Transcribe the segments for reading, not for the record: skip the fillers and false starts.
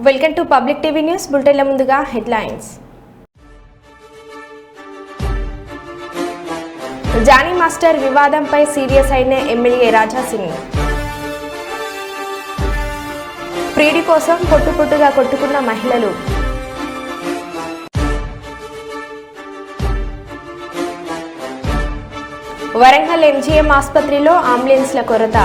Welcome to public TV news బులెటిన్ల ముందుగా headlines. Johnny master వివాదంపై సీరియస్ అయిన ఎమ్మెల్యే రాజా సింగ్. ప్రీడి కోసం పొట్టుగా కొట్టుకున్న మహిళలు. వరంగల్ ఎంజీఎం ఆసుపత్రిలో అంబులెన్స్ల కొరత.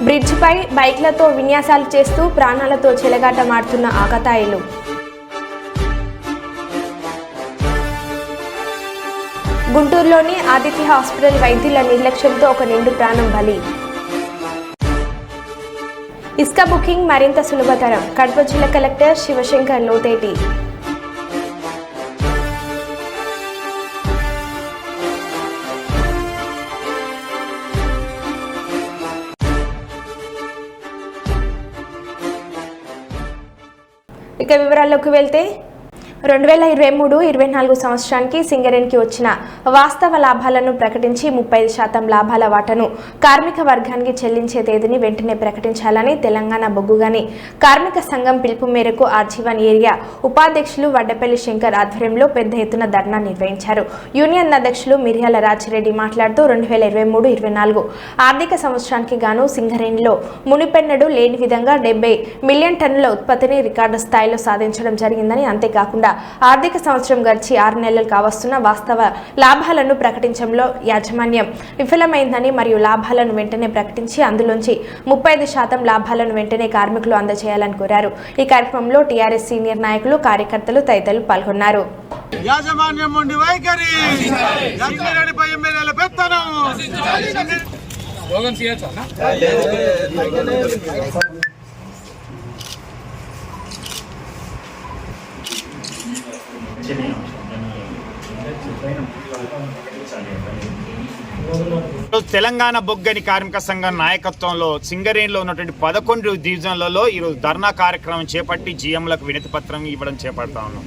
బ్రిడ్జిపై బైక్లతో విన్యాసాలు చేస్తూ ప్రాణాలతో చెలగాటమాడుతున్న ఆకతాయిలు. గుంటూరులోని ఆదిత్య హాస్పిటల్ వైద్యుల నిర్లక్ష్యంతో ఒక నిండు ప్రాణం బలి. ఇసుక బుకింగ్ మరింత సులభతరం. కడప జిల్లా కలెక్టర్ శివశంకర్ లోతేటి. ఇక వివరాల్లోకి వెళ్తే 2023-24 సంవత్సరానికి సింగరేణికి వచ్చిన వాస్తవ లాభాలను ప్రకటించి 35% లాభాల వాటాను కార్మిక వర్గానికి చెల్లించే తేదీని వెంటనే ప్రకటించాలని తెలంగాణ బొగ్గుగని కార్మిక సంఘం పిలుపు మేరకు ఆర్జీవన్ ఏరియా ఉపాధ్యక్షులు వడ్డపల్లి శంకర్ ఆధ్వర్యంలో పెద్ద ఎత్తున ధర్నా నిర్వహించారు. యూనియన్ అధ్యక్షులు మిర్యాల రాజిరెడ్డి మాట్లాడుతూ 2023-24 ఆర్థిక సంవత్సరానికి గాను సింగరేణిలో మునిపెన్నడు లేని విధంగా 70 మిలియన్ టన్నుల ఉత్పత్తిని రికార్డు స్థాయిలో సాధించడం జరిగిందని, అంతేకాకుండా ఆర్థిక సంవత్సరం గడిచి 6 నెలలు కావస్తున్న వాస్తవ లాభాలను ప్రకటించడంలో యాజమాన్యం విఫలమైందని మరియు లాభాలను వెంటనే ప్రకటించి అందులోంచి 35% లాభాలను వెంటనే కార్మికులు అందజేయాలని కోరారు. ఈ కార్యక్రమంలో టీఆర్ఎస్ సీనియర్ నాయకులు, కార్యకర్తలు తదితరులు పాల్గొన్నారు. తెలంగాణ బొగ్గని కార్మిక సంఘం నాయకత్వంలో సింగరేణిలో ఉన్నటువంటి 11 డివిజన్లలో ఈరోజు ధర్నా కార్యక్రమం చేపట్టి జీఎంలకు వినతి పత్రం ఇవ్వడం చేపడతా ఉన్నాం.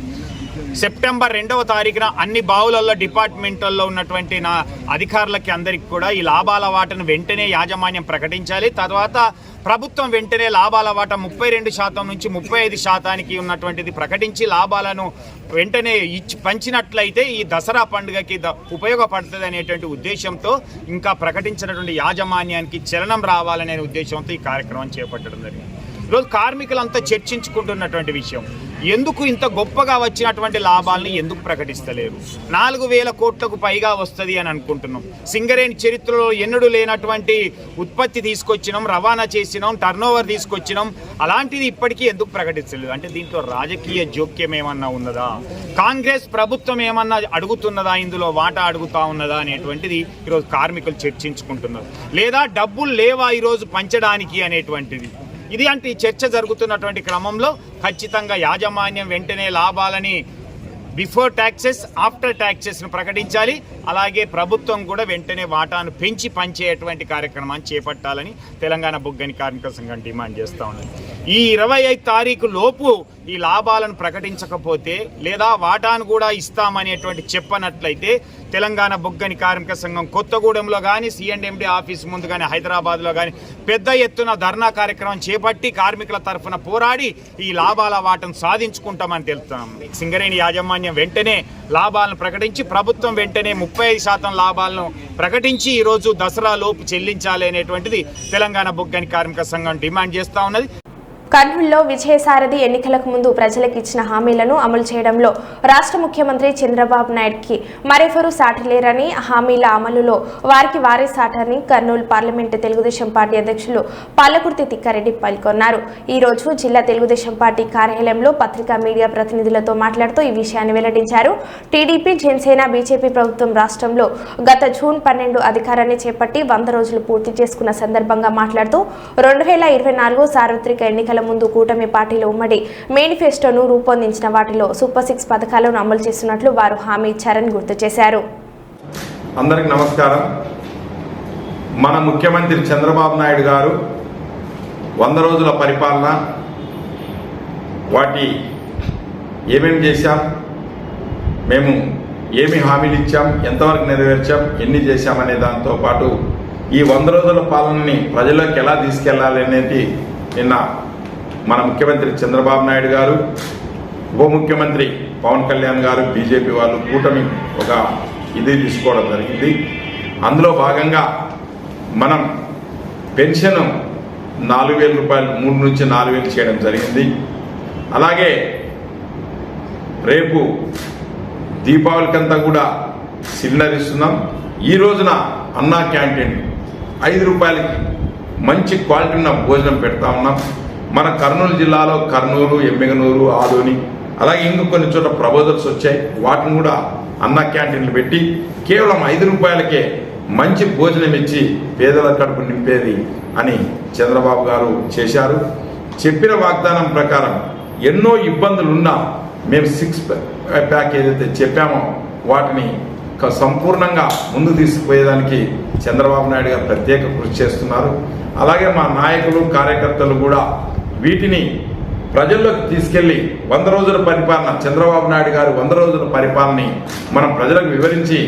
సెప్టెంబర్ 2వ తారీఖున అన్ని బావులలో డిపార్ట్మెంట్లలో ఉన్నటువంటి నా అధికారులకి అందరికీ కూడా ఈ లాభాల వాటాను వెంటనే యాజమాన్యం ప్రకటించాలి. తర్వాత ప్రభుత్వం వెంటనే లాభాల వాటా 32% నుంచి 35% ఉన్నటువంటిది ప్రకటించి లాభాలను వెంటనే పంచినట్లయితే ఈ దసరా పండుగకి ఉపయోగపడుతుంది అనేటువంటి ఉద్దేశంతో ఇంకా ప్రకటించినటువంటి యాజమాన్యానికి చలనం రావాలనే ఉద్దేశంతో ఈ కార్యక్రమం చేపట్టడం జరిగింది. ఈరోజు కార్మికులంతా చర్చించుకుంటున్నటువంటి విషయం, ఎందుకు ఇంత గొప్పగా వచ్చినటువంటి లాభాలని ఎందుకు ప్రకటిస్తలేరు? 4,000 కోట్లకు పైగా వస్తుంది అని అనుకుంటున్నాం. సింగరేణి చరిత్రలో ఎన్నడూ లేనటువంటి ఉత్పత్తి తీసుకొచ్చినాం, రవాణా చేసినాం, టర్నోవర్ తీసుకొచ్చినాం. అలాంటిది ఇప్పటికీ ఎందుకు ప్రకటిస్తలేదు? అంటే దీంట్లో రాజకీయ జోక్యం ఏమన్నా ఉన్నదా? కాంగ్రెస్ ప్రభుత్వం ఏమన్నా అడుగుతున్నదా? ఇందులో వాటా అడుగుతా ఉన్నదా అనేటువంటిది ఈరోజు కార్మికులు చర్చించుకుంటున్నారు. లేదా డబ్బులు లేవా ఈరోజు పంచడానికి అనేటువంటిది. ఇది అంటే ఈ చర్చ జరుగుతున్నటువంటి క్రమంలో ఖచ్చితంగా యాజమాన్యం వెంటనే లాభాలని బిఫోర్ ట్యాక్సెస్, ఆఫ్టర్ ట్యాక్సెస్ను ప్రకటించాలి. అలాగే ప్రభుత్వం కూడా వెంటనే వాటాను పెంచి పంచేటువంటి కార్యక్రమాన్ని చేపట్టాలని తెలంగాణ బొగ్గని కార్మిక సంఘం డిమాండ్ చేస్తూ ఉన్నది. ఈ 25 తారీఖు లోపు ఈ లాభాలను ప్రకటించకపోతే లేదా వాటాను కూడా ఇస్తామనేటువంటి చెప్పనట్లయితే తెలంగాణ బొగ్గని కార్మిక సంఘం కొత్తగూడెంలో కానీ, సిఎండి ఆఫీస్ ముందు కానీ, హైదరాబాద్లో కానీ పెద్ద ఎత్తున ధర్నా కార్యక్రమం చేపట్టి కార్మికుల తరఫున పోరాడి ఈ లాభాల వాటను సాధించుకుంటామని తెలుస్తున్నాం. సింగరేణి యాజమాన్యం వెంటనే లాభాలను ప్రకటించి ప్రభుత్వం వెంటనే 35% లాభాలను ప్రకటించి ఈరోజు దసరా లోపు చెల్లించాలి అనేటువంటిది తెలంగాణ బొగ్గని కార్మిక సంఘం డిమాండ్ చేస్తూ ఉన్నది. కర్నూలులో విజయసారథి ఎన్నికలకు ముందు ప్రజలకు ఇచ్చిన హామీలను అమలు చేయడంలో రాష్ట్ర ముఖ్యమంత్రి చంద్రబాబు నాయుడుకి మరెవరూ సాటలేరని, హామీల అమలులో వారే సాటని కర్నూలు పార్లమెంటు తెలుగుదేశం పార్టీ అధ్యక్షులు పాలకుర్తి తిక్కారెడ్డి పేర్కొన్నారు. ఈ రోజు జిల్లా తెలుగుదేశం పార్టీ కార్యాలయంలో పత్రికా మీడియా ప్రతినిధులతో మాట్లాడుతూ ఈ విషయాన్ని వెల్లడించారు. టీడీపీ, జనసేన, బీజేపీ ప్రభుత్వం రాష్ట్రంలో గత జూన్ 12 అధికారాన్ని చేపట్టి 100 రోజులు పూర్తి చేసుకున్న సందర్భంగా మాట్లాడుతూ 2024 సార్వత్రిక ఎన్నికల ముందు కూటమి పార్టీల ఉమ్మడి మేనిఫెస్టోను రూపొందించిన వాటిలో సూపర్ 6 పథకాలను అమలు చేస్తున్నట్లు వారు హామీ ఇచ్చారని గుర్తు చేశారు. అందరికి నమస్కారం. మన ముఖ్యమంత్రి చంద్రబాబు నాయుడు గారు 100 రోజుల పరిపాలన వాటి ఏమేమి చేశాం, మేము ఏమి హామీలు ఇచ్చాం, ఎంతవరకు నెరవేర్చాం, ఎన్ని చేశామనే దాంతో పాటు ఈ 100 రోజుల పాలనని ప్రజల్లోకి ఎలా తీసుకెళ్లాలి అనేది నిన్న మన ముఖ్యమంత్రి చంద్రబాబు నాయుడు గారు, ఉప ముఖ్యమంత్రి పవన్ కళ్యాణ్ గారు, బీజేపీ వాళ్ళు కూటమి ఒక ఇది తీసుకోవడం జరిగింది. అందులో భాగంగా మనం పెన్షన్ 4,000 రూపాయలు 3 నుంచి 4,000 చేయడం జరిగింది. అలాగే రేపు దీపావళికంతా కూడా సిలిండర్ ఇస్తున్నాం. ఈ రోజున అన్నా క్యాంటీన్ 5 రూపాయలకి మంచి క్వాలిటీ ఉన్న భోజనం పెడతా ఉన్నాం. మన కర్నూలు జిల్లాలో కర్నూలు, ఎమ్మిగనూరు, ఆదోని అలాగే ఇంక కొన్ని చోట్ల ప్రపోజల్స్ వచ్చాయి. వాటిని కూడా అన్నా క్యాంటీన్లు పెట్టి కేవలం 5 రూపాయలకే మంచి భోజనం ఇచ్చి పేదల కడుపు నింపేది అని చంద్రబాబు గారు చేశారు. చెప్పిన వాగ్దానం ప్రకారం ఎన్నో ఇబ్బందులున్నా మేము 6 ప్యాక్ ఏదైతే చెప్పామో వాటిని సంపూర్ణంగా ముందు తీసుకుపోయేదానికి చంద్రబాబు నాయుడు గారు ప్రత్యేక కృషి చేస్తున్నారు. అలాగే మా నాయకులు, కార్యకర్తలు కూడా వీటిని ప్రజల్లోకి తీసుకెళ్లి 100 రోజుల పరిపాలన, చంద్రబాబు నాయుడు గారు 100 రోజుల పరిపాలనని మనం ప్రజలకు వివరించి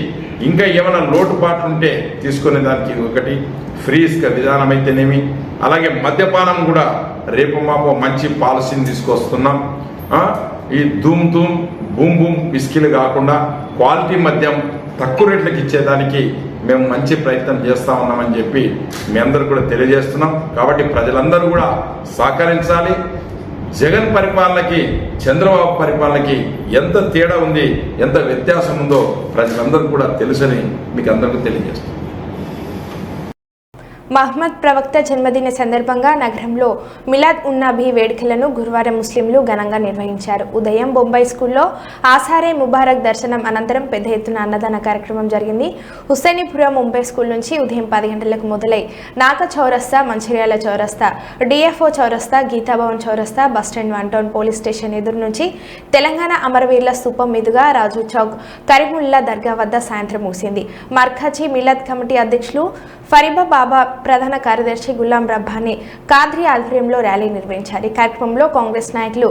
ఇంకా ఏమైనా లోటుపాట్లు ఉంటే తీసుకునే దానికి ఒకటి ఫ్రీ ఇసుక విధానం అయితేనేమి, అలాగే మద్యపానం కూడా రేపు మాపో మంచి పాలసీని తీసుకొస్తున్నాం. ఈ ధూమ్ ధూమ్ బూమ్ బూమ్ విస్కీలు కాకుండా క్వాలిటీ మద్యం తక్కువ రేట్లకు ఇచ్చేదానికి మేము మంచి ప్రయత్నం చేస్తూ ఉన్నామని చెప్పి మీ అందరూ కూడా తెలియజేస్తున్నాం. కాబట్టి ప్రజలందరూ కూడా సహకరించాలి. జగన్ పరిపాలనకి చంద్రబాబు పరిపాలనకి ఎంత తేడా ఉంది, ఎంత వ్యత్యాసం ఉందో ప్రజలందరూ కూడా తెలుసని మీకు అందరికీ తెలియజేస్తున్నాం. మహమ్మద్ ప్రవక్త జన్మదిన సందర్భంగా నగరంలో మిలాద్ ఉన్నబీ వేడుకలను గురువారం ముస్లింలు ఘనంగా నిర్వహించారు. ఉదయం బొంబాయి స్కూల్లో ఆసారే ముబారక్ దర్శనం అనంతరం పెద్ద ఎత్తున అన్నదాన కార్యక్రమం జరిగింది. హుస్సేనీపురం ముంబై స్కూల్ నుంచి ఉదయం 10 గంటలకు మొదలై నాక చౌరస్తా, మంచిర్యాల చౌరస్తా, డిఎఫ్ఓ చౌరస్తా, గీతాభవన్ చౌరస్తా, బస్టాండ్, 1 టౌన్ పోలీస్ స్టేషన్ ఎదురు నుంచి తెలంగాణ అమరవీరుల స్తూపం మీదుగా రాజు చౌక్, కరీముల్లా దర్గా వద్ద సాయంత్రం ముగిసింది. మర్కజీ మిలాద్ కమిటీ అధ్యక్షులు ఫరీబా బాబా, ప్రధాన కార్యదర్శి గులాం రబ్బానీ కాద్రి ఆధ్వర్యంలో ర్యాలీ నిర్వహించారు. ఈ కార్యక్రమంలో కాంగ్రెస్ నాయకులు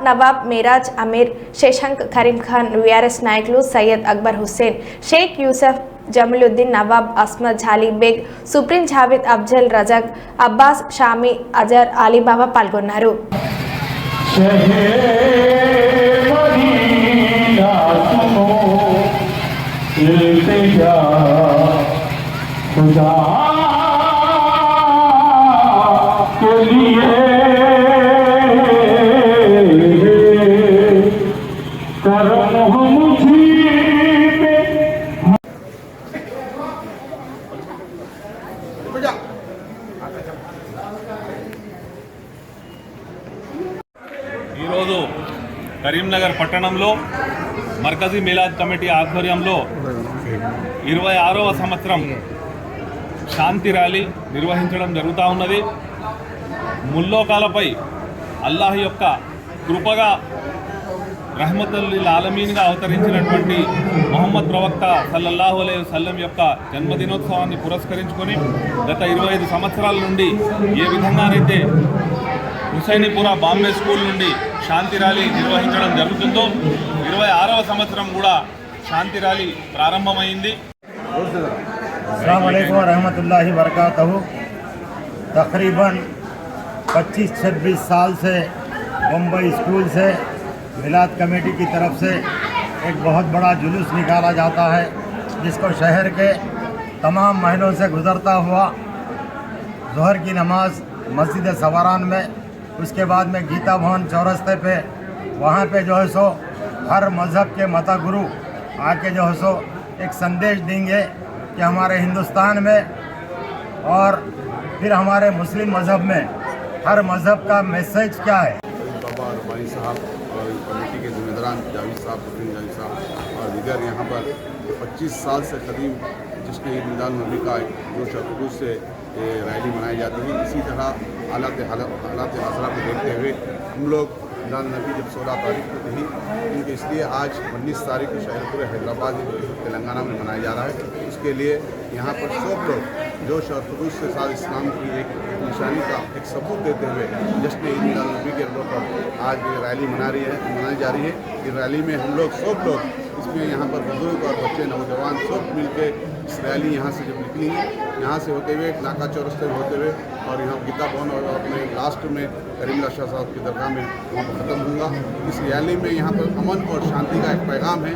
నవాబ్ మేరాజ్, అమీర్, శశాంక్, కరీం ఖాన్, వీఆర్ఎస్ నాయకులు సయ్యద్ అక్బర్ హుస్సేన్, షేక్ యూసఫ్, జమలుద్దీన్, నవాబ్, అస్మద్, జాలీ బేగ్, సుప్రీం, జావేద్, అఫ్జల్, రజాక్, అబ్బాస్, షామీ, అజర్, అలీబాబా పాల్గొన్నారు. खुदा के लिए करम मुझी ఈరోజు కరీంనగర్ పట్టణంలో మర్కజీ మిలాద్ కమిటీ ఆధ్వర్యంలో 26వ సంవత్సరం శాంతి ర్యాలీ నిర్వహించడం జరుగుతూ ఉన్నది. ముల్లోకాలపై అల్లాహ్ యొక్క కృపగా రహ్మతుల్ ఆలమీన్గా అవతరించినటువంటి మొహమ్మద్ ప్రవక్త సల్లల్లాహు అలైహి వసల్లం యొక్క జన్మదినోత్సవాన్ని పురస్కరించుకొని గత 25 సంవత్సరాల నుండి ఏ విధంగానైతే హుస్సేనీపుర బాంబే స్కూల్ నుండి శాంతి ర్యాలీ నిర్వహించడం జరుగుతుందో 26వ సంవత్సరం కూడా శాంతి ర్యాలీ ప్రారంభమైంది. अस्सलाम वालेकुम रहमतुल्लाहि बरकातहू। तकरीबन 25-26 साल से मुंबई स्कूल से मिलाद कमेटी की तरफ से एक बहुत बड़ा जुलूस निकाला जाता है, जिसको शहर के तमाम महलों से गुज़रता हुआ ज़ोहर की नमाज मस्जिद सवारान में, उसके बाद में गीता भवन चौरस्ते पे वहाँ पे जो है सो हर मज़हब के मता गुरु आके जो है सो एक संदेश देंगे कि हमारे हिंदुस्तान में और फिर हमारे मुस्लिम मज़हब में हर मज़हब का मैसेज क्या है। बाबा रब्बानी साहब और कमेटी के जिम्मेदारान जावेद साहब, सुप्रीम जावेद साहब और दीगर यहाँ पर 25 साल से करीब जश्न ईद मिलाद नबी का जोश और खलूस से रैली मनाई जाती है। इसी तरह हालात हाजरा को देखते हुए हम लोग मिलाद नबी जब 16 तारीख को थी, क्योंकि इसलिए आज 19 तारीख को शहर पूरे हैदराबाद तेलंगाना में मनाया जा रहा है। उसके लिए यहाँ पर सब लोग जोश और खलूस के साथ इस्लाम की एक निशानी का एक सबूत देते हुए जश्न ईद मिलाद नबी के अवसर पर आज ये रैली मनाई जा रही है। इस रैली में हम लोग सब लोग इसमें यहाँ पर बुजुर्ग और बच्चे, नौजवान सब मिलकर इस रैली यहाँ से जब निकलेंगे यहाँ से होते हुए नाका चौरस्ते होते हुए और यहाँ गीता भवन और अपने लास्ट में करीमुल्लाह शाह साहब की दरगाह में वहाँ पर ख़त्म होगा। इस रैली में यहाँ पर अमन और शांति का एक पैगाम है।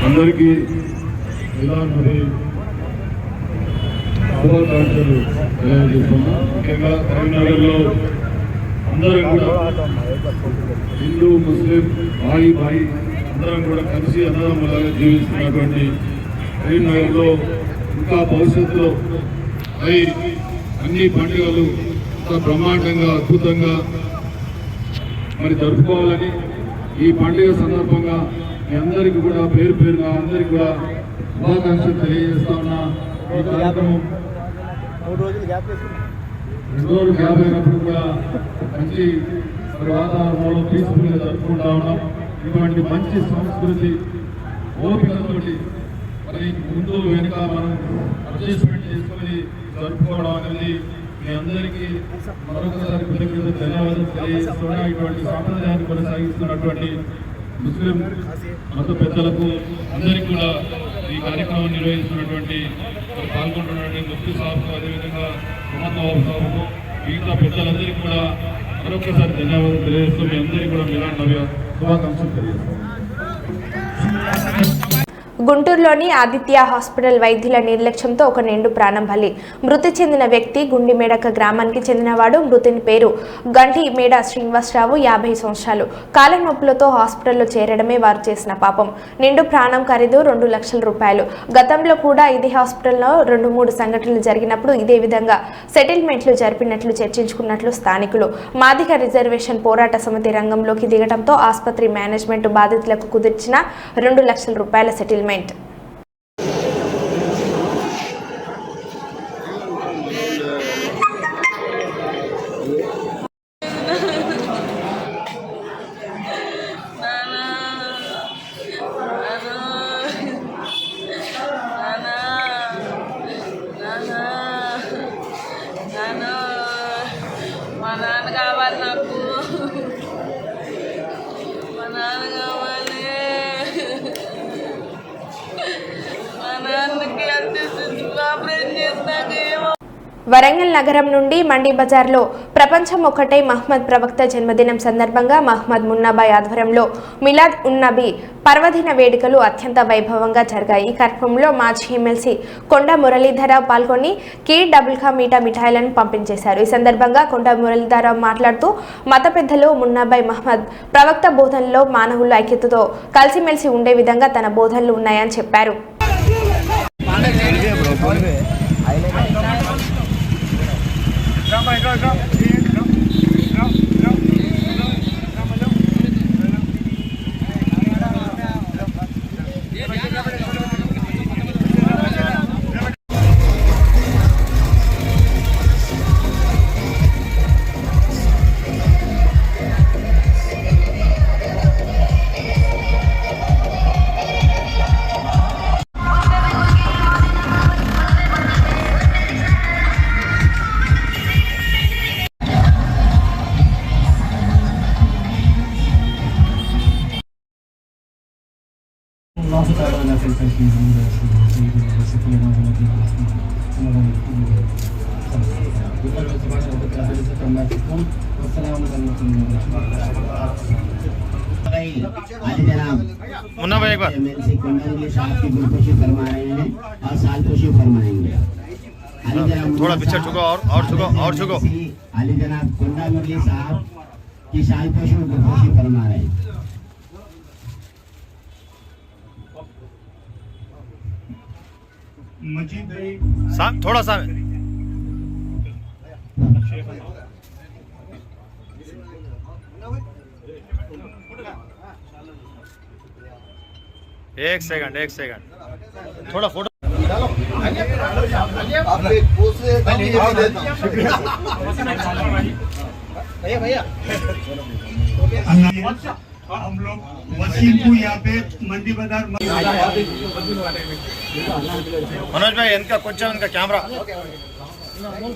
అందరికీ ఇలాంటి శుభాకాంక్షలు తెలియజేస్తున్నాం. ముఖ్యంగా కరీంనగర్లో అందరం కూడా హిందూ ముస్లిం భాయి భాయి అందరం కూడా కలిసి అన్నదమ్ములాగా జీవిస్తున్నటువంటి కరీంనగర్లో ఇంకా భవిష్యత్తులో అన్ని పండుగలు ఇంకా బ్రహ్మాండంగా అద్భుతంగా జరుపుకోవాలని ఈ పండుగ సందర్భంగా మీ అందరికీ కూడా పేరు పేరుగా అందరికీ కూడా శుభాకాంక్షలు తెలియజేస్తా ఉన్నా. ఈ కార్యక్రమం 2 రోజులు గ్యాప్ అయినప్పుడు కూడా మంచి వాతావరణంలో పీస్ఫుల్గా జరుపుకుంటా ఉన్నాం. ఇటువంటి మంచి సంస్కృతి ఓపికతోటి ముందు వెనుక మనం అడ్జస్ట్మెంట్ చేసుకొని జరుపుకోవడం అనేది మీ అందరికీ మరొకసారి కృతజ్ఞతలు ధన్యవాదాలు తెలియజేస్తున్నా. ఇటువంటి సాంప్రదాయాన్ని కొనసాగిస్తున్నటువంటి ముస్లిం మత పెద్దలకు అందరికీ కూడా ఈ కార్యక్రమం నిర్వహిస్తున్నటువంటి పాల్గొంటున్నటువంటి ముఫ్తీ సాబుకు అదేవిధంగా మొహమ్మద్ నవాబ్ సాబుకు మిగతా పెద్దలందరికీ కూడా మరొకసారి ధన్యవాదాలు తెలియజేస్తూ మీ అందరికీ కూడా మిలాద్ నబీ శుభాకాంక్షలు తెలియజేస్తాం. గుంటూరులోని ఆదిత్య హాస్పిటల్ వైద్యుల నిర్లక్ష్యంతో ఒక నిండు ప్రాణం బలి. మృతి చెందిన వ్యక్తి గుండిమేడక గ్రామానికి చెందినవాడు. మృతుని పేరు గంటి మేడ శ్రీనివాసరావు, 50 సంవత్సరాలు. కాళ్ళ నొప్పులతో హాస్పిటల్లో చేరడమే వారు చేసిన పాపం. నిండు ప్రాణం ఖరీదు 2 లక్షల రూపాయలు. గతంలో కూడా ఇదే హాస్పిటల్లో 2-3 సంఘటనలు జరిగినప్పుడు ఇదే విధంగా సెటిల్మెంట్లు జరిపినట్లు చర్చించుకున్నట్లు స్థానికులు. మాదిగ రిజర్వేషన్ పోరాట సమితి రంగంలోకి దిగడంతో ఆసుపత్రి మేనేజ్మెంట్ బాధితులకు కుదిర్చిన 2 లక్షల రూపాయల సెటిల్మెంట్. మా నాన్న కావాలి నాకు, మా నాన్న కావాలి, మా నాన్నకి ఆపరేషన్ చేస్తాకేమో. వరంగల్ నగరం నుండి మండి బజార్లో ప్రపంచం ఒక్కటే మహ్మద్ ప్రవక్త జన్మదినం సందర్భంగా మహ్మద్ మున్నాబాయ్ ఆధ్వర్యంలో మిలాద్ ఉన్ నబీ పర్వదిన వేడుకలు అత్యంత వైభవంగా జరిగాయి. ఈ కార్యక్రమంలో మాజీ ఎమ్మెల్సీ కొండ మురళీధరరావు పాల్గొని డబుల్ మీటా మిఠాయిలను పంపించేశారు. ఈ సందర్భంగా కొండ మురళీధరరావు మాట్లాడుతూ మత పెద్దలు మున్నాబాయ్ మహ్మద్ ప్రవక్త బోధనలో మానవుల ఐక్యతతో కలిసిమెలిసి ఉండే విధంగా తన బోధనలు ఉన్నాయని చెప్పారు. मुन्ना भाई एक बार फरमा रहे हैं और साल खुशी फरमाएंगे। थोड़ा पीछे झुको और झुको। अली जनाब कुंडा मुरली साहब की साल खुशी फरमा रहे हैं। मजीद भाई थोड़ा सा एक सेकंड थोड़ा फोटो भैया हम लोग वसीम को यहाँ पे मंडी बाजार मनोज भाई इनका कुछ इनका कैमरा मनोज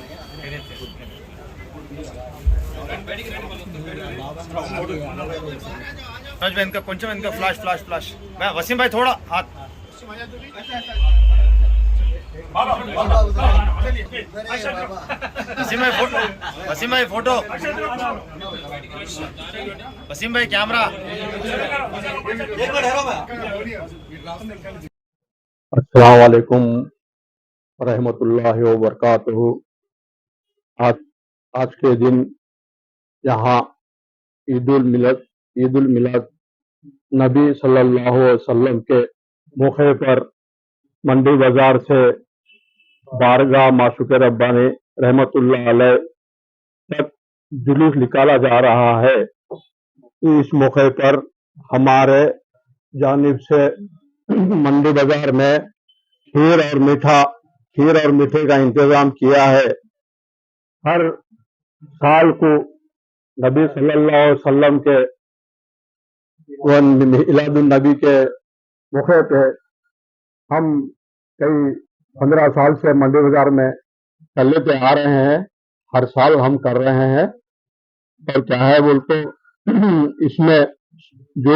भाई इनका कुछ इनका फ्लैश वसीम भाई थोड़ा हाथ वसीम भाई फोटो वसीम भाई कैमरा। अस्सलाम वालेकुम रहमतुल्लाहि व बरकातहू। आज के दिन यहाँ ईद उल मिलाद नबी सल्लल्लाहु अलैहि वसल्लम के मौके पर मंडी बाजार से बारगाह माशूक़ रब्बानी रहमतुल्लाह अलैह तक जुलूस निकाला जा रहा है। इस मौके पर हमारे जानिब से मंडी बाजार में खीर और मीठे का इंतजाम किया है। हर साल को नबी सल्लल्लाहु अलैहि वसल्लम के मिलादुन नबी के मौके पे हम कई 15 साल से मंडी बाजार में चलते आ रहे हैं। हर साल हम कर रहे हैं। और क्या है बोलते इसमें जो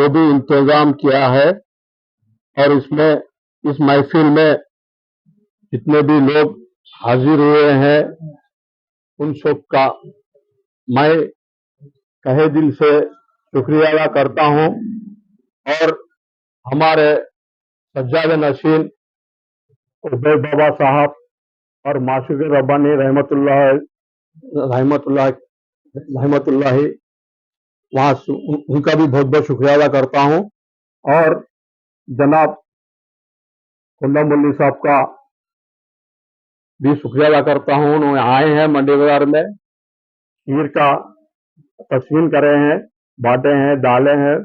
भी इंतजाम किया है और इसमें इस महफिल में जितने भी लोग हाजिर हुए हैं उन सब का मैं कहे दिल से शुक्रिया अदा करता हूं। और हमारे सज्जाद नशीन उबैद बाबा साहब और माशूक़ रब्बानी रहमतुल्लाह वहाँ उनका भी बहुत बहुत शुक्रिया अदा करता हूँ। और जनाब कुल्ला मुल्ली साहब का भी शुक्रिया अदा करता हूँ। उन्होंने आए हैं मंडी बाजार में, खीर का तस्वीर करे हैं, बांटे हैं, डाले हैं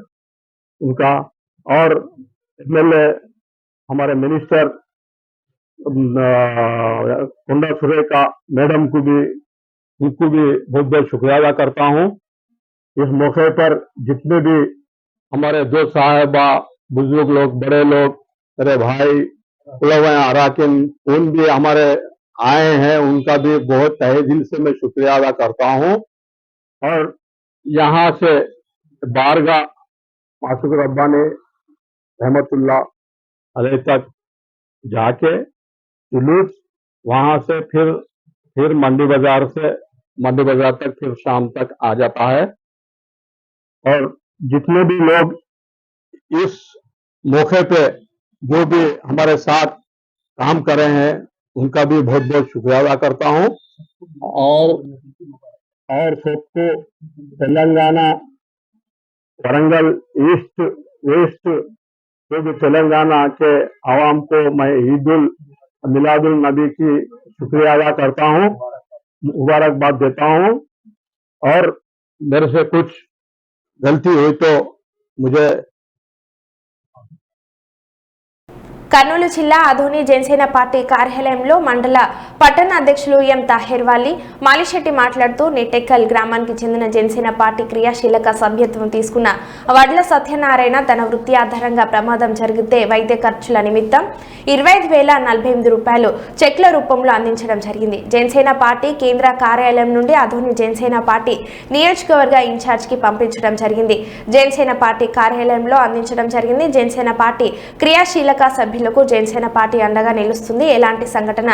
उनका। और एमएलए हमारे मिनिस्टर कुंडा सुरेखा मैडम को भी उनको भी बहुत बहुत शुक्रिया अदा करता हूँ। इस मौके पर जितने भी हमारे दोस्त साहिबा, बुजुर्ग लोग, बड़े लोग, मेरे भाई अराकिन उन भी हमारे आए हैं, उनका भी बहुत तहे दिल से मैं शुक्रिया अदा करता हूँ। और यहाँ से बारगाह माशूक़ रब्बानी रहमतुल्लाह अलैह तक जाके जुलूस वहां से फिर मंडी बाजार तक फिर शाम तक आ जाता है। और जितने भी लोग इस मौके पे जो भी हमारे साथ काम कर रहे हैं उनका भी बहुत बहुत शुक्रिया अदा करता हूँ। और सबको तेलंगाना, वरंगल, ईस्ट, वेस्ट, जो भी तेलंगाना के आवाम को मैं ईद उल मिलादुल नबी की शुक्रिया अदा करता हूँ, मुबारकबाद देता हूँ। और मेरे से कुछ गलती हुई तो मुझे కర్నూలు జిల్లా ఆదోని జనసేన పార్టీ కార్యాలయంలో మండల పట్టణ అధ్యక్షులు ఎం తాహెర్ వాలీ మాలిశెట్టి మాట్లాడుతూ నెట్టెక్కల్ గ్రామానికి చెందిన జనసేన పార్టీ క్రియాశీలక సభ్యత్వం తీసుకున్న వడ్ల సత్యనారాయణ తన వృత్తి ఆధారంగా ప్రమాదం జరిగితే వైద్య ఖర్చుల నిమిత్తం 25,048 రూపాయలు చెక్ల రూపంలో అందించడం జరిగింది. జనసేన పార్టీ కేంద్ర కార్యాలయం నుండి ఆదోని జనసేన పార్టీ నియోజకవర్గ ఇన్ఛార్జికి పంపించడం జరిగింది. జనసేన పార్టీ కార్యాలయంలో అందించడం జరిగింది. జనసేన పార్టీ క్రియాశీలక సభ్యులు జనసేన పార్టీ అండగా నిలుస్తుంది. ఎలాంటి సంఘటన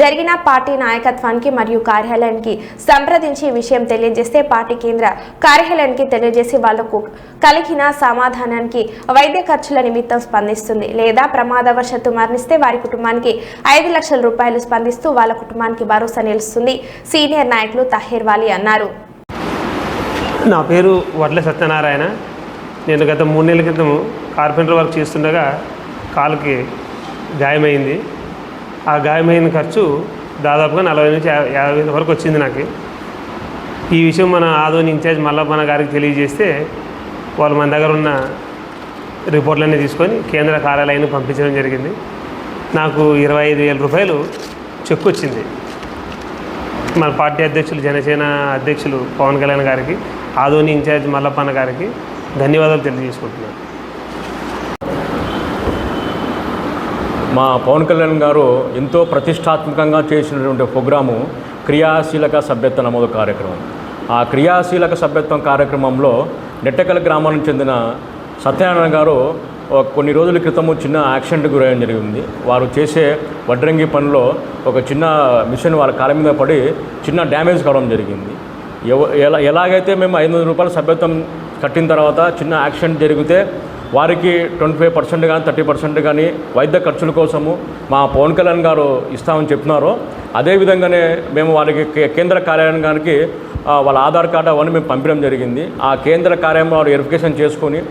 జరిగినా పార్టీ నాయకత్వానికి మరియు కార్యాలయానికి సంప్రదించి విషయం తెలియజేస్తే పార్టీ కేంద్ర కార్యాలయానికి తెలియజేసి వాళ్లకు కలిగిన సమాధానానికి వైద్య ఖర్చుల నిమిత్తం స్పందిస్తుంది. లేదా ప్రమాదవశాత్తు మరణిస్తే వారి కుటుంబానికి 5 లక్షల రూపాయలు స్పందిస్తూ వాళ్ళ కుటుంబానికి భరోసా నిలుస్తుంది. సీనియర్ నాయకులు తాహెర్ వాలీ అన్నారు. నా పేరు వడ్ల సత్యనారాయణ. నేను గత 3 నెలల క్రితం కార్పెంటర్ వర్క్ చేస్తుండగా కాలుకి గాయమైంది. ఆ గాయమైన ఖర్చు దాదాపుగా 40 నుంచి 50 వేల వరకు వచ్చింది నాకు. ఈ విషయం మన ఆదోని ఇన్ఛార్జ్ మల్లప్పన్న గారికి తెలియజేస్తే వాళ్ళు మన దగ్గర ఉన్న రిపోర్ట్లన్నీ తీసుకొని కేంద్ర కార్యాలయాన్ని పంపించడం జరిగింది. నాకు 25,000 రూపాయలు చెక్ వచ్చింది. మన పార్టీ అధ్యక్షులు, జనసేన అధ్యక్షులు పవన్ కళ్యాణ్ గారికి, ఆదోని ఇన్ఛార్జ్ మల్లప్పన్న గారికి ధన్యవాదాలు తెలియజేసుకుంటున్నాను. మా పవన్ కళ్యాణ్ గారు ఎంతో ప్రతిష్టాత్మకంగా చేసినటువంటి ప్రోగ్రాము క్రియాశీలక సభ్యత్వ నమోదు కార్యక్రమం. ఆ క్రియాశీలక సభ్యత్వం కార్యక్రమంలో నెట్టకల్ గ్రామానికి చెందిన సత్యనారాయణ గారు కొన్ని రోజుల క్రితము చిన్న యాక్సిడెంట్ గురయ్యడం జరిగింది. వారు చేసే వడ్రంగి పనిలో ఒక చిన్న మిషన్ వాళ్ళ కాళ్ళ మీద పడి చిన్న డ్యామేజ్ కావడం జరిగింది. ఎలాగైతే మేము 500 రూపాయల సభ్యత్వం కట్టిన తర్వాత చిన్న యాక్సిడెంట్ జరిగితే వారికి 25% కానీ 30% కానీ వైద్య ఖర్చుల కోసము మా పవన్ కళ్యాణ్ గారు ఇస్తామని చెప్తున్నారో అదేవిధంగానే మేము వారికి కేంద్ర కార్యాలయానికి వాళ్ళ ఆధార్ కార్డు అవన్నీ మేము పంపించడం జరిగింది. ఆ కేంద్ర కార్యాలయం వారు వెరిఫికేషన్ చేసుకొని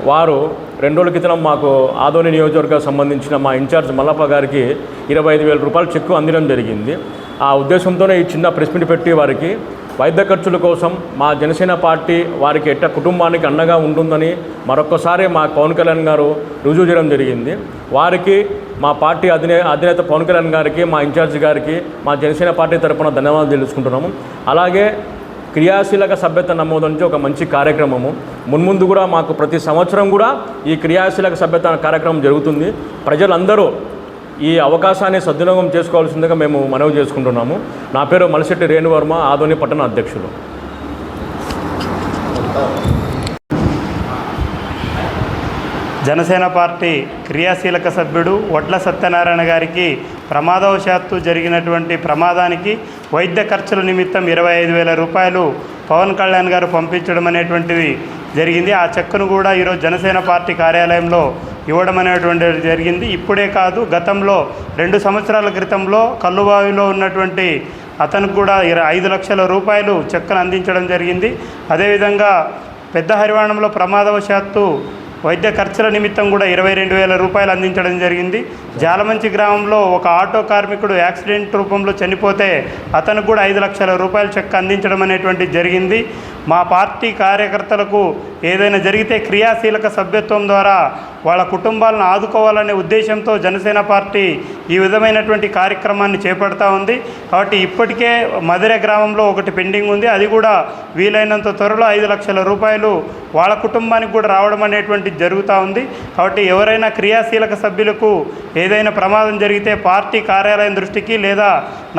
వారు 2 రోజుల క్రితం మాకు ఆదోని నియోజకవర్గానికి సంబంధించిన మా ఇన్ఛార్జ్ మల్లప్ప గారికి 25,000 రూపాయల చెక్కు అందడం జరిగింది. ఆ ఉద్దేశంతోనే ఈ చిన్న ప్రెస్ మీట్ పెట్టి వారికి వైద్య ఖర్చుల కోసం మా జనసేన పార్టీ వారికి కుటుంబానికి అండగా ఉంటుందని మరొక్కసారి మా పవన్ కళ్యాణ్ గారు రుజువు చేయడం జరిగింది. వారికి మా పార్టీ అధినేత పవన్ కళ్యాణ్ గారికి, మా ఇన్ఛార్జ్ గారికి, మా జనసేన పార్టీ తరఫున ధన్యవాదాలు తెలుసుకుంటున్నాము. అలాగే క్రియాశీలక సభ్యత నమోదు నుంచి ఒక మంచి కార్యక్రమము మున్ముందు కూడా మాకు ప్రతి సంవత్సరం కూడా ఈ క్రియాశీలక సభ్యత కార్యక్రమం జరుగుతుంది. ప్రజలందరూ ఈ అవకాశాన్ని సద్వినియోగం చేసుకోవాల్సిందిగా మేము మనవి చేసుకుంటున్నాము. నా పేరు మలిశెట్టి రేణువర్మ, ఆదోని పట్టణ అధ్యక్షులు. జనసేన పార్టీ క్రియాశీలక సభ్యుడు వడ్ల సత్యనారాయణ గారికి ప్రమాదవశాత్తు జరిగినటువంటి ప్రమాదానికి వైద్య ఖర్చుల నిమిత్తం 25,000 రూపాయలు పవన్ కళ్యాణ్ గారు పంపించడం అనేటువంటిది జరిగింది. ఆ చెక్కును కూడా ఈరోజు జనసేన పార్టీ కార్యాలయంలో ఇవ్వడం అనేటువంటిది జరిగింది. ఇప్పుడే కాదు, గతంలో 2 సంవత్సరాల క్రితంలో కల్లుబావిలో ఉన్నటువంటి అతనికి కూడా 5 లక్షల రూపాయలు చెక్కును అందించడం జరిగింది. అదేవిధంగా పెద్ద హరివాణంలో ప్రమాదవశాత్తు వైద్య ఖర్చుల నిమిత్తం కూడా 22,000 రూపాయలు అందించడం జరిగింది. జాలమంచి గ్రామంలో ఒక ఆటో కార్మికుడు యాక్సిడెంట్ రూపంలో చనిపోతే అతనికి కూడా 5 లక్షల రూపాయల చెక్ అందించడం అనేటువంటిది జరిగింది. మా పార్టీ కార్యకర్తలకు ఏదైనా జరిగితే క్రియాశీలక సభ్యత్వం ద్వారా వాళ్ళ కుటుంబాలను ఆదుకోవాలనే ఉద్దేశంతో జనసేన పార్టీ ఈ విధమైనటువంటి కార్యక్రమాన్ని చేపడతా ఉంది. కాబట్టి ఇప్పటికే మదిర గ్రామంలో ఒకటి పెండింగ్ ఉంది. అది కూడా వీలైనంత త్వరలో 5 లక్షల రూపాయలు వాళ్ళ కుటుంబానికి కూడా రావడం అనేటువంటిది జరుగుతూ ఉంది. కాబట్టి ఎవరైనా క్రియాశీలక సభ్యులకు ఏదైనా ప్రమాదం జరిగితే పార్టీ కార్యాలయం దృష్టికి లేదా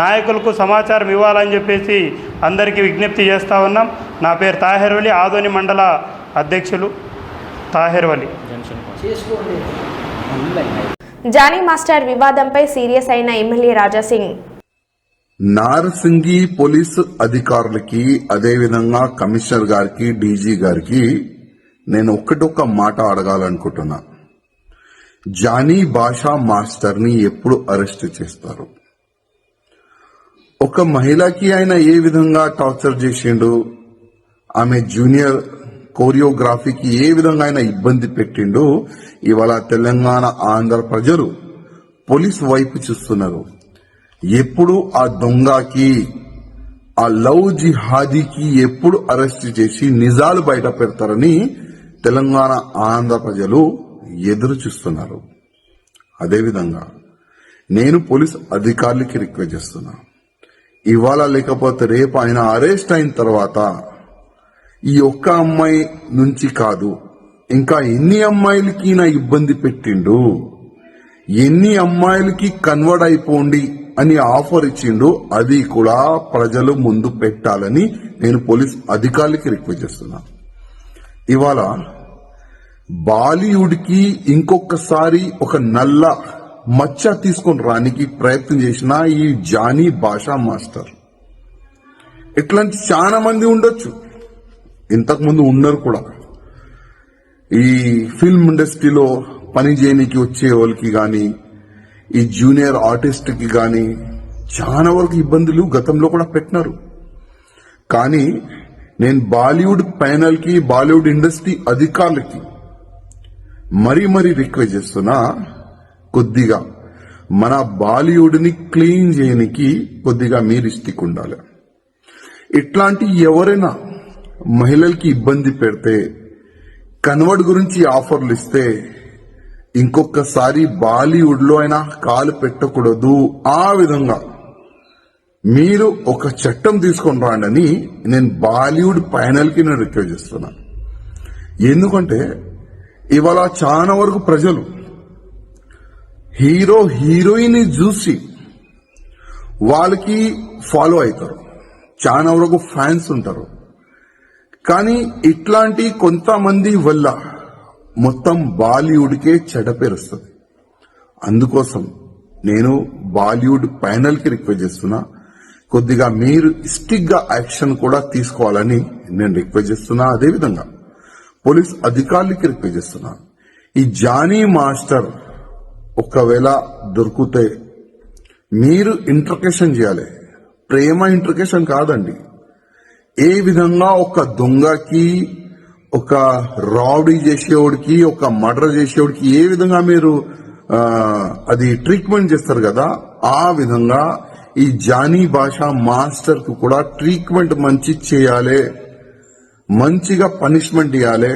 నాయకులకు సమాచారం ఇవ్వాలని చెప్పేసి అందరికీ విజ్ఞప్తి చేస్తూ ఉన్నాం. నా పేరు తాహెర్ వలి, ఆదోని మండల అధ్యక్షులు తాహెర్ వలి. జానీ మాస్టర్ వివాదంపై సీరియస్ అయిన ఎమ్మెల్యే రాజాసింగ్. నారసింగి పోలీసు అధికారులకి, అదేవిధంగా కమిషనర్ గారికి, డీజీ గారికి నేను ఒక్క మాట అడగాలనుకుంటున్నా. జానీ భాషా మాస్టర్ ని ఎప్పుడు అరెస్ట్ చేస్తారు? ఒక మహిళకి ఆయన ఏ విధంగా టార్చర్ చేసిండు, ఆమె జూనియర్ కోరియోగ్రఫీకి ఏ విధంగా ఆయన ఇబ్బంది పెట్టిండు, ఇవాళ తెలంగాణ ఆంధ్ర ప్రజలు పోలీస్ వైపు చూస్తున్నారు. ఎప్పుడు ఆ దొంగకి, ఆ లవ్ జిహాదీకి ఎప్పుడు అరెస్ట్ చేసి నిజాలు బయట పెడతారని తెలంగాణ ఆంధ్ర ప్రజలు ఎదురు చూస్తున్నారు. అదేవిధంగా నేను పోలీస్ అధికారులకి రిక్వెస్ట్ చేస్తున్నా, ఇవాళ లేకపోతే రేపు ఆయన అరెస్ట్ అయిన తర్వాత ఈ ఒక్క అమ్మాయి నుంచి కాదు, ఇంకా ఎన్ని అమ్మాయిలకి నా ఇబ్బంది పెట్టిండు, ఎన్ని అమ్మాయిలకి కన్వర్ట్ అయిపోండి అని ఆఫర్ ఇచ్చిండు, అది కూడా ప్రజలు ముందు పెట్టాలని నేను పోలీస్ అధికారులకి రిక్వెస్ట్ చేస్తున్నా. ఇవాళ బాలీవుడ్ కి ఇంకొకసారి ఒక నల్ల మచ్చ తీసుకొని రానికి ప్రయత్నం చేసిన ఈ జానీ భాషా మాస్టర్, ఇట్లాంటి చాలా మంది ఉండొచ్చు, ఇంతకు ముందు ఉన్నారు కూడా. ఈ ఫిల్మ్ ఇండస్ట్రీలో పని చేయడానికి వచ్చే వాళ్ళకి గాని, ఈ జూనియర్ ఆర్టిస్ట్ కి గాని చాలా వరకు ఇబ్బందులు గతంలో కూడా పెట్టినారు. కానీ నేను బాలీవుడ్ ప్యానల్ కి, బాలీవుడ్ ఇండస్ట్రీ అధికారులకి మరీ రిక్వెస్ట్ చేస్తున్నా, కొద్దిగా మన బాలీవుడ్ ని క్లీన్ చేయడానికి కొద్దిగా మీరు ఇష్టికి ఉండాలి. ఇట్లాంటి ఎవరైనా మహిళలకి ఇబ్బంది పెడితే, కన్వర్ట్ గురించి ఆఫర్లు ఇస్తే ఇంకొకసారి బాలీవుడ్ లో అయినా కాలు పెట్టకూడదు. ఆ విధంగా మీరు ఒక చట్టం తీసుకొని రాండని నేను బాలీవుడ్ ప్యానల్ కి నేను రిక్వెస్ట్ చేస్తున్నా. ఎందుకంటే ఇవాళ చాలా వరకు ప్రజలు హీరో హీరోయిన్ చూసి వాళ్ళకి ఫాలో అవుతారు, చాలా వరకు ఫ్యాన్స్ ఉంటారు. కానీ ఇట్లాంటి కొంతమంది వల్ల మొత్తం బాలీవుడ్కే చెడ్డ పేరు వస్తుంది. అందుకోసం నేను బాలీవుడ్ ప్యానెల్కి రిక్వెస్ట్ చేస్తున్నా, కొద్దిగా మీరు స్టిక్ గా యాక్షన్ కూడా తీసుకోవాలని నేను రిక్వెస్ట్ చేస్తున్నా. అదేవిధంగా పోలీస్ అధికారులకి రిక్వెస్ట్ చేస్తున్నా, ఈ జానీ మాస్టర్ ఒకవేళ దొరికితే మీరు ఇంట్రకేషన్ చేయాలి. ప్రేమ ఇంట్రకేషన్ కాదండి. ఏ విధంగా ఒక దొంగకి, ఒక రౌడీ చేసేవాడికి, ఒక మర్డర్ చేసేవాడికి ఏ విధంగా మీరు అది ట్రీట్మెంట్ చేస్తారు కదా, ఆ విధంగా ఈ జానీ భాషా మాస్టర్ కు కూడా ట్రీట్మెంట్ మంచి చేయాలి, మంచిగా పనిష్మెంట్ ఇవ్వాలి,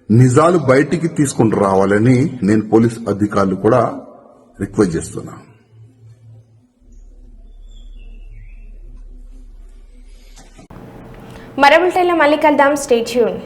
నిజాలు బయటికి తీసుకుని రావాలని నేను పోలీస్ అధికారులు కూడా రిక్వెస్ట్ చేస్తున్నా. మరో బులెటిన్లో మళ్ళీ కలుద్దాం. Stay tune.